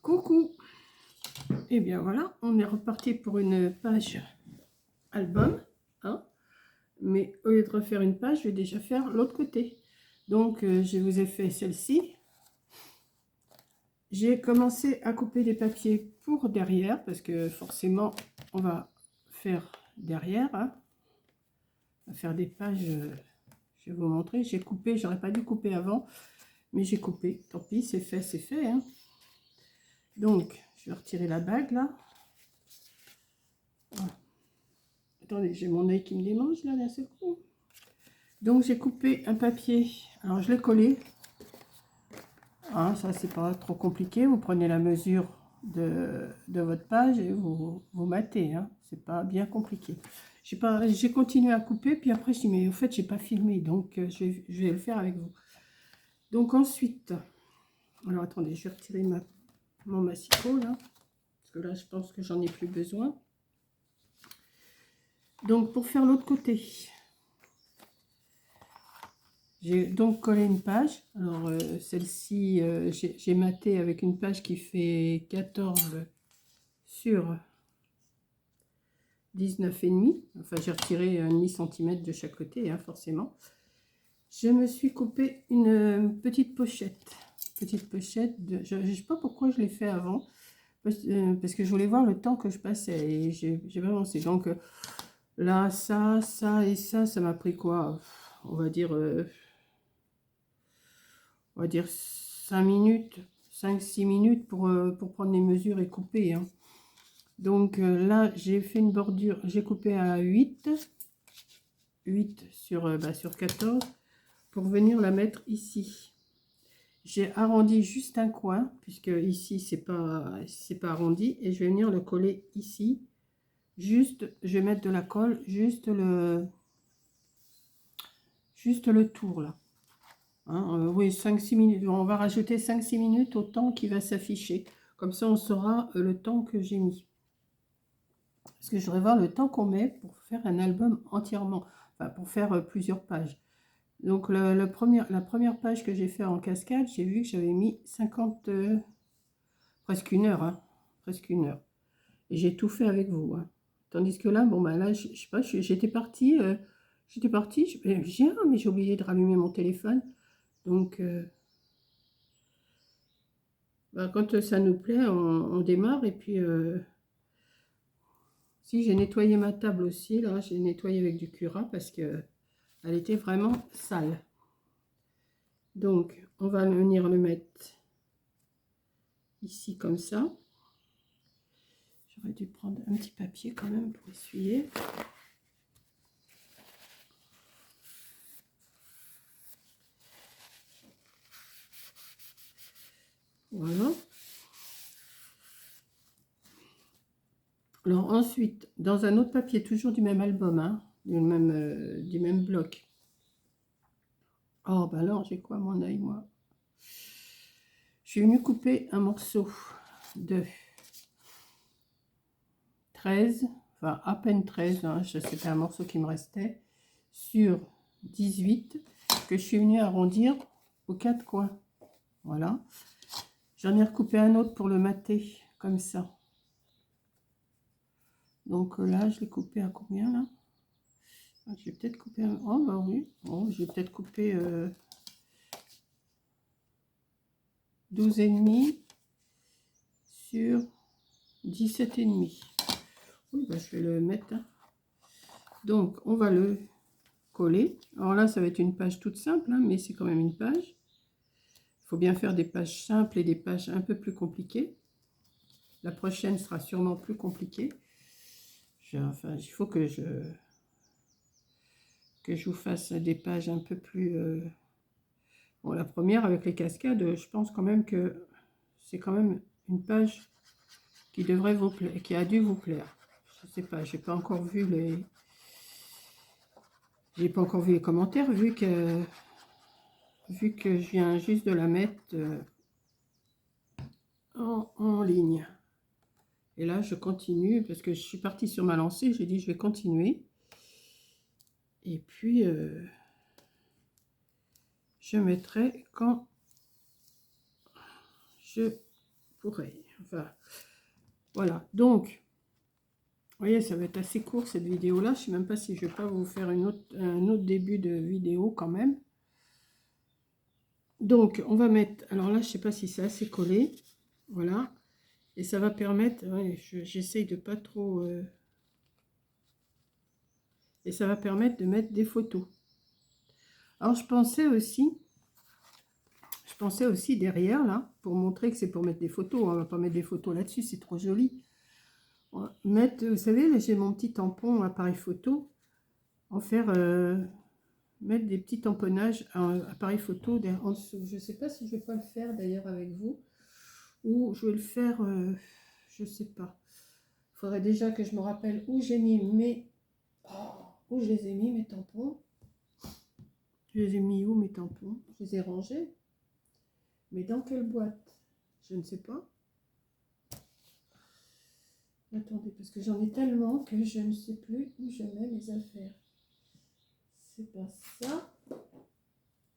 Coucou. Et bien voilà, on est reparti pour une page album, hein. Mais au lieu de refaire une page, je vais déjà faire l'autre côté. Donc je vous ai fait celle-ci. J'ai commencé à couper des papiers pour derrière, parce que forcément on va faire derrière, hein. On va faire des pages, je vais vous montrer. J'ai coupé, j'aurais pas dû couper avant, mais j'ai coupé. Tant pis, c'est fait, hein. Donc je vais retirer la bague là. Voilà. Attendez, j'ai mon œil qui me démange là d'un seul coup. Donc j'ai coupé un papier. Alors je l'ai collé. Hein, ça c'est pas trop compliqué. Vous prenez la mesure de votre page et vous matez. Hein. C'est pas bien compliqué. J'ai continué à couper, puis après je dis mais en fait j'ai pas filmé, donc je vais le faire avec vous. Donc ensuite, alors attendez, je vais retirer mon massicot là, parce que là je pense que j'en ai plus besoin. Donc pour faire l'autre côté, j'ai donc collé une page. Alors celle-ci, j'ai maté avec une page qui fait 14 sur 19,5. Enfin, j'ai retiré un demi-centimètre de chaque côté, hein, forcément. Je me suis coupé une petite pochette. Je ne sais pas pourquoi je l'ai fait avant. Parce que je voulais voir le temps que je passais. Et j'ai vraiment... Donc là, ça et ça m'a pris quoi? On va dire 5 minutes, 5-6 minutes pour prendre les mesures et couper. Hein. Donc là, j'ai fait une bordure, j'ai coupé à 8 sur 14 pour venir la mettre ici. J'ai arrondi juste un coin, puisque ici, c'est pas arrondi, et je vais venir le coller ici. Juste, je vais mettre de la colle, juste le tour là. Hein, oui, 5-6 minutes. On va rajouter 5-6 minutes au temps qui va s'afficher. Comme ça, on saura le temps que j'ai mis. Parce que je voudrais voir le temps qu'on met pour faire un album entièrement. Enfin, pour faire plusieurs pages. Donc, la première page que j'ai fait en cascade, j'ai vu que j'avais mis 50... presque une heure. Hein, presque une heure. Et j'ai tout fait avec vous. Hein. Tandis que là, bon, ben là, je sais pas, j'étais partie... je viens, mais j'ai oublié de rallumer mon téléphone. Donc, quand ça nous plaît, on démarre. Et puis, si j'ai nettoyé ma table aussi, là, j'ai nettoyé avec du Cura parce que elle était vraiment sale. Donc, on va venir le mettre ici comme ça. J'aurais dû prendre un petit papier quand même pour essuyer. Voilà. Alors ensuite, dans un autre papier, toujours du même album, hein, du même bloc. Oh, ben alors, j'ai quoi à mon œil, moi? Je suis venue couper un morceau de 13, enfin à peine 13, hein, c'était un morceau qui me restait, sur 18, que je suis venue arrondir aux 4 coins. Voilà. J'en ai recoupé un autre pour le mater, comme ça. Donc là, je l'ai coupé à combien, là? J'ai peut-être coupé un... Oh, bah oui. Bon, j'ai peut-être coupé 12,5 sur 17,5. Oui, bah, je vais le mettre. Hein. Donc, on va le coller. Alors là, ça va être une page toute simple, hein, mais c'est quand même une page. Il faut bien faire des pages simples et des pages un peu plus compliquées. La prochaine sera sûrement plus compliquée. Enfin, il faut que je vous fasse des pages un peu plus... Bon, la première avec les cascades, je pense quand même que c'est quand même une page qui devrait vous plaire, qui a dû vous plaire. Je sais pas, j'ai pas encore vu les... J'ai pas encore vu les commentaires, vu que je viens juste de la mettre en ligne. Et là, je continue, parce que je suis partie sur ma lancée, j'ai dit je vais continuer. Et puis, je mettrai quand je pourrai. Enfin, voilà. Donc, vous voyez, ça va être assez court cette vidéo-là. Je ne sais même pas si je vais pas vous faire un autre début de vidéo quand même. Donc, on va mettre... Alors là, je ne sais pas si c'est assez collé. Voilà. Et ça va permettre... Ouais, j'essaye de pas trop... Et ça va permettre de mettre des photos. Alors, je pensais aussi derrière, là, pour montrer que c'est pour mettre des photos. On ne va pas mettre des photos là-dessus, c'est trop joli. On va mettre, vous savez, là, j'ai mon petit tampon appareil photo. En faire... mettre des petits tamponnages à appareil photo en dessous. Je ne sais pas si je vais pas le faire d'ailleurs avec vous. Ou je vais le faire, je sais pas. Il faudrait déjà que je me rappelle où j'ai mis mes... Oh, où je les ai mis mes tampons. Je les ai mis où mes tampons? Je les ai rangés. Mais dans quelle boîte? Je ne sais pas. Attendez, parce que j'en ai tellement que je ne sais plus où je mets mes affaires. C'est pas ça.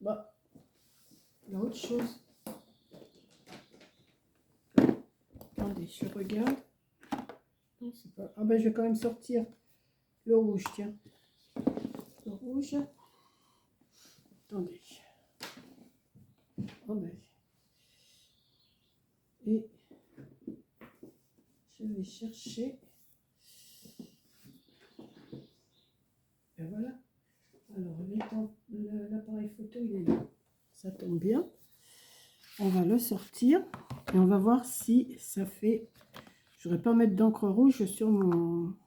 Bah, il y a autre chose. Attendez, je regarde. Non, c'est pas... Ah ben, je vais quand même sortir le rouge, tiens. Le rouge. Attendez. Oh ben. Et je vais chercher. Et voilà. Alors, l'appareil photo, il est là. Ça tombe bien. On va le sortir. Et on va voir si ça fait... Je ne voudrais pas mettre d'encre rouge sur mon...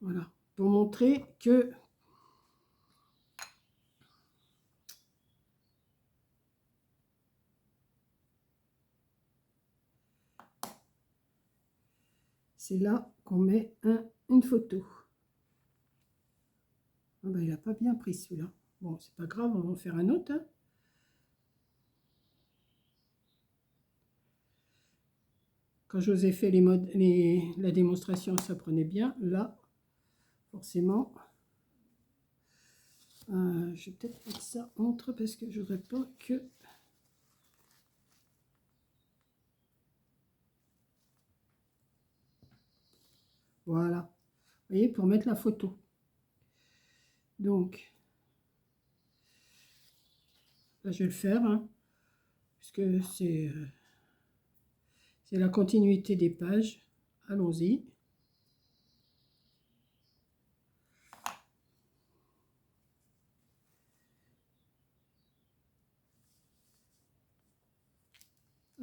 Voilà. Pour montrer que... C'est là qu'on met une photo. Ah ben, il n'a pas bien pris celui-là. Bon, c'est pas grave, on va en faire un autre. Hein. Quand je vous ai fait la démonstration, ça prenait bien. Là, forcément, je vais peut-être mettre ça entre parce que je ne voudrais pas que... Voilà. Vous voyez, pour mettre la photo. Donc, là, je vais le faire, hein, puisque c'est la continuité des pages. Allons-y.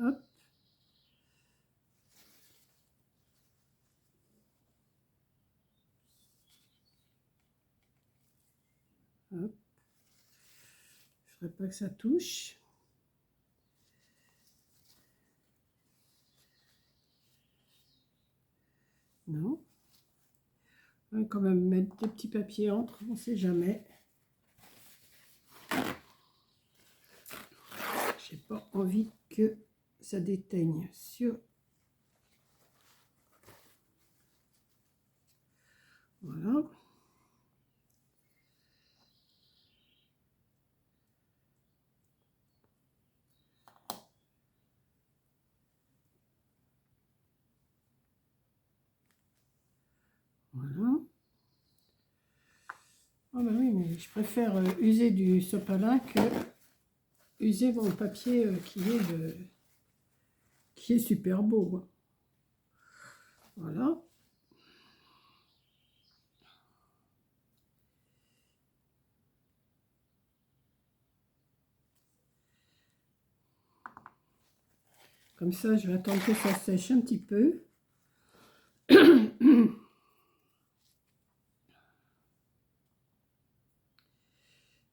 Hop. Hop. Je ne ferai pas que ça touche. Non. On va quand même mettre des petits papiers entre, on ne sait jamais. J'ai pas envie que ça déteigne sur... Voilà. Voilà. Ah ben oui, mais je préfère user du sopalin que user mon papier qui est super beau. Voilà. Comme ça, je vais attendre que ça sèche un petit peu.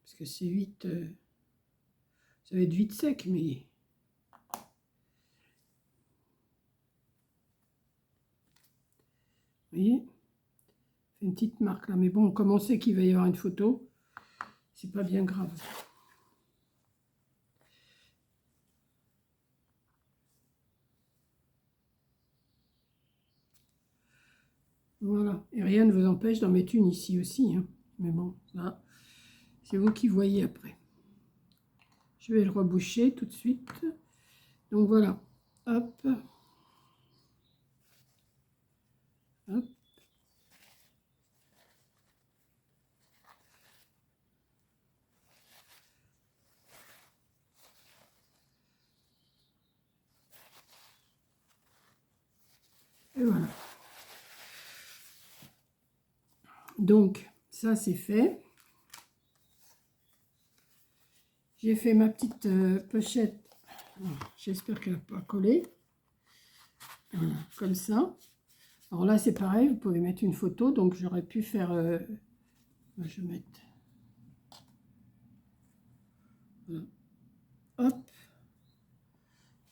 Parce que c'est vite... ça va être vite sec, mais... Vous voyez? Une petite marque là. Mais bon, comme on sait qu'il va y avoir une photo, c'est pas bien grave. Voilà. Et rien ne vous empêche d'en mettre une ici aussi. Hein. Mais bon, là, c'est vous qui voyez après. Je vais le reboucher tout de suite. Donc voilà. Hop. Hop. Et voilà. Donc, ça c'est fait. J'ai fait ma petite pochette. J'espère qu'elle n'a pas collé. Voilà, comme ça. Alors là, c'est pareil, vous pouvez mettre une photo. Donc, j'aurais pu faire... je vais mettre... Voilà. Hop.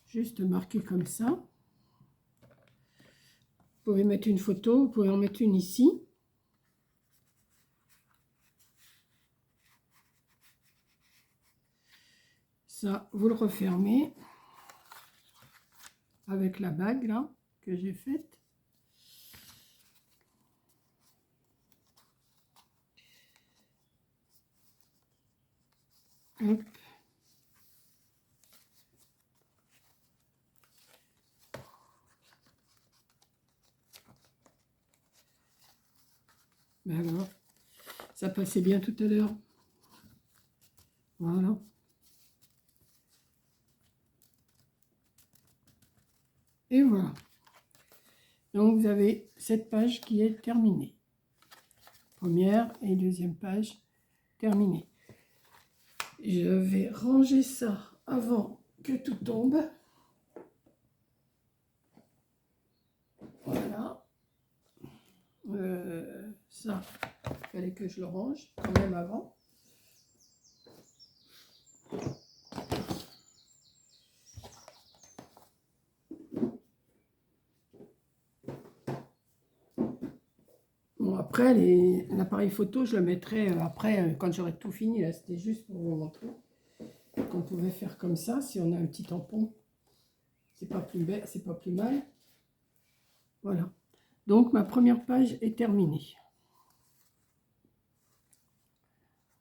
Juste marquer comme ça. Vous pouvez mettre une photo, vous pouvez en mettre une ici. Ça, vous le refermez avec la bague là que j'ai faite. Hop. Ben alors, ça passait bien tout à l'heure. Voilà. Et voilà. Donc, vous avez cette page qui est terminée. Première et deuxième page terminée. Je vais ranger ça avant que tout tombe. Voilà. Ça, il fallait que je le range quand même avant. Bon, après, l'appareil photo, je le mettrai après, quand j'aurai tout fini. Là, c'était juste pour vous montrer qu'on pouvait faire comme ça. Si on a un petit tampon, c'est pas plus bête, c'est pas plus mal. Voilà. Donc, ma première page est terminée.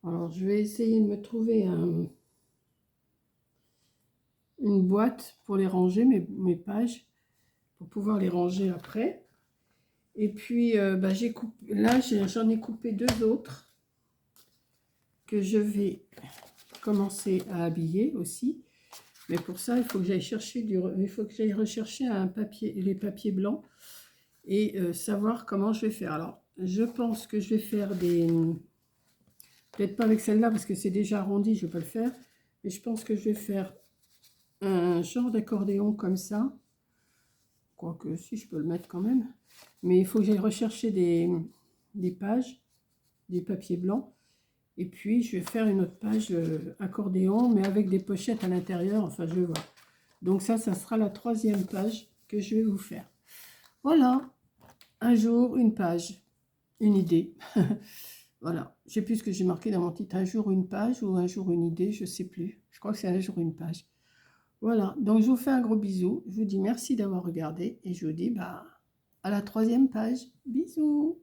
Alors, je vais essayer de me trouver une boîte pour les ranger, mes pages, pour pouvoir les ranger après. Et puis, là, j'en ai coupé deux autres que je vais commencer à habiller aussi. Mais pour ça, il faut que j'aille rechercher un papier, les papiers blancs et savoir comment je vais faire. Alors, je pense que je vais faire des... Peut-être pas avec celle-là parce que c'est déjà arrondi, je ne vais pas le faire. Mais je pense que je vais faire un genre d'accordéon comme ça. Quoique, si, je peux le mettre quand même. Mais il faut que j'aille rechercher des pages, des papiers blancs. Et puis, je vais faire une autre page accordéon, mais avec des pochettes à l'intérieur. Enfin, je vais voir. Donc ça sera la troisième page que je vais vous faire. Voilà. Un jour, une page. Une idée. Voilà. Je ne sais plus ce que j'ai marqué dans mon titre. Un jour, une page ou un jour, une idée. Je ne sais plus. Je crois que c'est un jour, une page. Voilà. Donc, je vous fais un gros bisou. Je vous dis merci d'avoir regardé. Et je vous dis à la troisième page. Bisous.